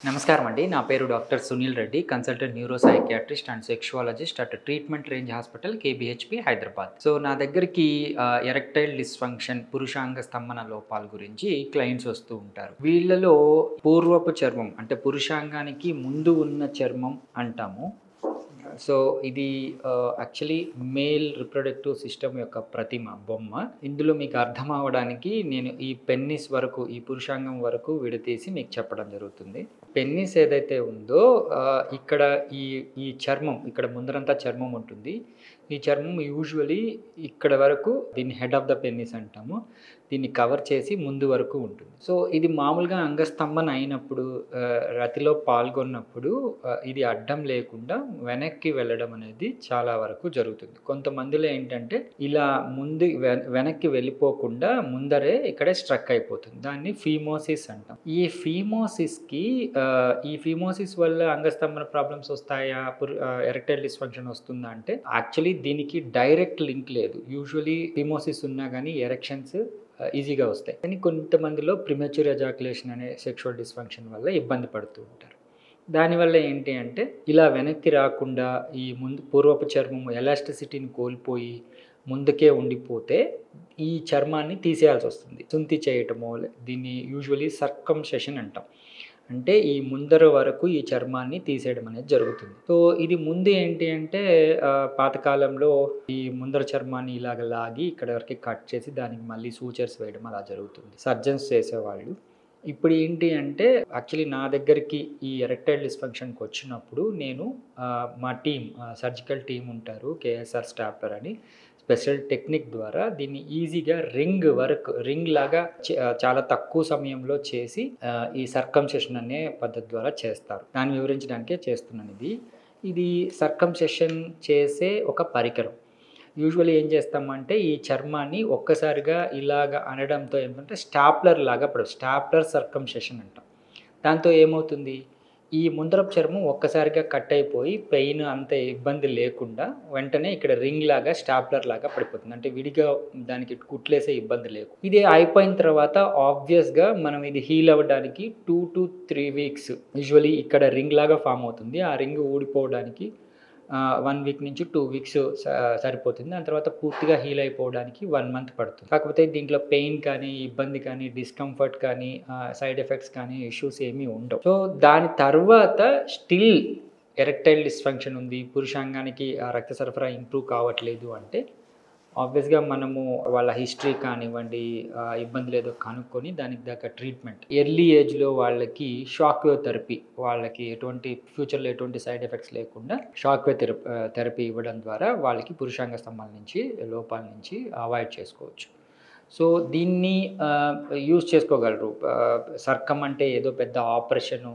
నమస్కారం అండి. నా పేరు doctor Sunil Reddy, consultant neuro psychiatrist and sexologist at treatment range hospital కేబీహెచ్పి Hyderabad. So నా దగ్గరికి ఎరెక్టైల్ డిస్ఫంక్షన్, పురుషాంగ స్తంభన లోపాల గురించి క్లయింట్స్ వస్తూ ఉంటారు. వీళ్ళలో పూర్వపు చర్మం అంటే పురుషాంగానికి ముందు ఉన్న చర్మం అంటాము. సో ఇది యాక్చువల్లీ మేల్ రిప్రొడక్టివ్ సిస్టమ్ యొక్క ప్రతిమ, బొమ్మ. ఇందులో మీకు అర్థం అవ్వడానికి నేను ఈ పెన్నిస్ వరకు, ఈ పురుషాంగం వరకు విడదీసి మీకు చెప్పడం జరుగుతుంది. పెన్నిస్ ఏదైతే ఉందో ఇక్కడ ఈ ఈ చర్మం, ఇక్కడ ముందరంతా చర్మం ఉంటుంది. ఈ చర్మం యూజువలీ ఇక్కడ వరకు, దీన్ని హెడ్ ఆఫ్ ద పెన్నిస్ అంటాము, దీన్ని కవర్ చేసి ముందు వరకు ఉంటుంది. సో ఇది మామూలుగా అంగస్తంభన అయినప్పుడు, రతిలో పాల్గొన్నప్పుడు ఇది అడ్డం లేకుండా వెనక్కి వెళ్ళడం అనేది చాలా వరకు జరుగుతుంది. కొంతమందిలో ఏంటంటే ఇలా ముందు వెనక్కి వెళ్ళిపోకుండా ముందరే ఇక్కడే స్ట్రక్ అయిపోతుంది. దాన్ని ఫీమోసిస్ అంటాం. ఈ ఫీమోసిస్ వల్ల అంగస్తంభన ప్రాబ్లమ్స్ వస్తాయా, ఎరెక్టైల్ డిస్ఫంక్షన్ వస్తుందా అంటే యాక్చువల్లీ దీనికి డైరెక్ట్ లింక్ లేదు. యూజువలీ ఫీమోసిస్ ఉన్నా కానీ ఎరెక్షన్స్ ఈజీగా వస్తాయి. కానీ కొంతమందిలో ప్రిమెచ్యూర్ ఎజాక్యులేషన్ అనే సెక్షువల్ డిస్ఫంక్షన్ వల్ల ఇబ్బంది పడుతూ ఉంటారు. దానివల్ల ఏంటి అంటే ఇలా వెనక్కి రాకుండా ఈ పూర్వపు చర్మం ఎలాస్టిసిటీని కోల్పోయి ముందుకే ఉండిపోతే ఈ చర్మాన్ని తీసేయాల్సి వస్తుంది. సుంతి చేయటమో, దీన్ని యూజువలీ సర్కంసెషన్ అంటాం. అంటే ఈ ముందర వరకు ఈ చర్మాన్ని తీసేయడం అనేది జరుగుతుంది. సో ఇది ముందు ఏంటి అంటే పాతకాలంలో ఈ ముందర చర్మాన్ని ఇలాగ లాగి ఇక్కడ వరకు కట్ చేసి దానికి మళ్ళీ సూచర్స్ వేయడం అలా జరుగుతుంది. సర్జన్స్ చేసేవాళ్ళు. ఇప్పుడు ఏంటి అంటే యాక్చువల్లీ నా దగ్గరికి ఈ ఎరెక్టైల్ డిస్ఫంక్షన్కి వచ్చినప్పుడు నేను మా టీం, సర్జికల్ టీం ఉంటారు, కేఎస్ఆర్ స్టాప్లర్ అని, స్పెషల్ టెక్నిక్ ద్వారా దీన్ని ఈజీగా రింగ్ లాగా చాలా తక్కువ సమయంలో చేసి ఈ సర్కంసెషన్ అనే పద్ధతి ద్వారా చేస్తారు. దాన్ని వివరించడానికే చేస్తున్నాను. ఇది సర్కంసెషన్ చేసే ఒక పరికరం. యూజువల్లీ ఏం చేస్తామంటే ఈ చర్మాన్ని ఒక్కసారిగా ఇలాగ అనడంతో ఏంటంటే స్టాప్లర్ సర్కంసెషన్ అంటాం. దాంతో ఏమవుతుంది, ఈ ముందరపు చర్మం ఒక్కసారిగా కట్ అయిపోయి పెయిన్ అంత ఇబ్బంది లేకుండా వెంటనే ఇక్కడ రింగ్ లాగా, స్టాప్లర్ లాగా పడిపోతుంది. అంటే విడిగా దానికి కుట్లేసే ఇబ్బంది లేదు. ఇది అయిపోయిన తర్వాత ఆబ్వియస్గా మనం ఇది హీల్ అవ్వడానికి 2 to 3 weeks యూజువలీ ఇక్కడ రింగ్ లాగా ఫామ్ అవుతుంది. ఆ రింగ్ ఊడిపోవడానికి 1 week నుంచి 2 weeks సరిపోతుంది. దాని తర్వాత పూర్తిగా హీల్ అయిపోవడానికి 1 month పడుతుంది. కాకపోతే దీంట్లో పెయిన్ కానీ, ఇబ్బంది కానీ, డిస్కంఫర్ట్ కానీ, సైడ్ ఎఫెక్ట్స్ కానీ, ఇష్యూస్ ఏమీ ఉండవు. సో దాని తర్వాత స్టిల్ ఎరెక్టైల్ డిస్ఫంక్షన్ ఉంది, పురుషాంగానికి రక్త సరఫరా ఇంప్రూవ్ కావట్లేదు అంటే ఆబ్వియస్గా మనము వాళ్ళ హిస్టరీ కానివ్వండి, ఇబ్బంది లేదో కనుక్కొని దానికి దాకా ట్రీట్మెంట్, ఎర్లీ ఏజ్లో వాళ్ళకి షాక్ వేవ్ థెరపీ, వాళ్ళకి ఫ్యూచర్లో ఎటువంటి సైడ్ ఎఫెక్ట్స్ లేకుండా షాక్ వేవ్ థెరపీ ఇవ్వడం ద్వారా వాళ్ళకి పురుషాంగ స్తంభాల నుంచి, లోపాల నుంచి అవాయిడ్ చేసుకోవచ్చు. సో దీన్ని యూజ్ చేసుకోగలరు. సర్కం అంటే ఏదో పెద్ద ఆపరేషను,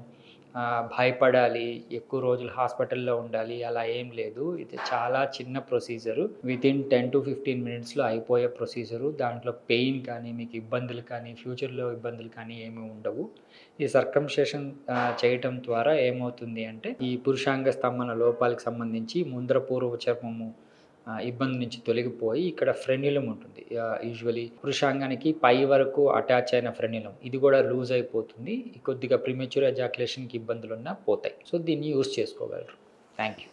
భయపడాలి, ఎక్కువ రోజులు హాస్పిటల్లో ఉండాలి, అలా ఏం లేదు. ఇది చాలా చిన్న ప్రొసీజరు, వితిన్ 10 to 15 minutesలో అయిపోయే ప్రొసీజరు. దాంట్లో పెయిన్ కానీ, మీకు ఇబ్బందులు కానీ, ఫ్యూచర్లో ఇబ్బందులు కానీ ఏమీ ఉండవు. ఈ సర్కంసెషన్ చేయటం ద్వారా ఏమవుతుంది అంటే ఈ పురుషాంగ స్తంభన లోపాలకు సంబంధించి ముందర పూర్వ చర్మము ఇబ్బంది నుంచి తొలగిపోయి ఇక్కడ ఫ్రెన్యులం ఉంటుంది. యూజువలీ పురుషాంగానికి పై వరకు అటాచ్ అయిన ఫ్రెన్యులం, ఇది కూడా లూజ్ అయిపోతుంది. కొద్దిగా ప్రీమెచ్యూర్ ఎజాక్యులేషన్కి ఇబ్బందులు ఉన్నా పోతాయి. సో దీన్ని యూజ్ చేసుకోగలరు. Thank you.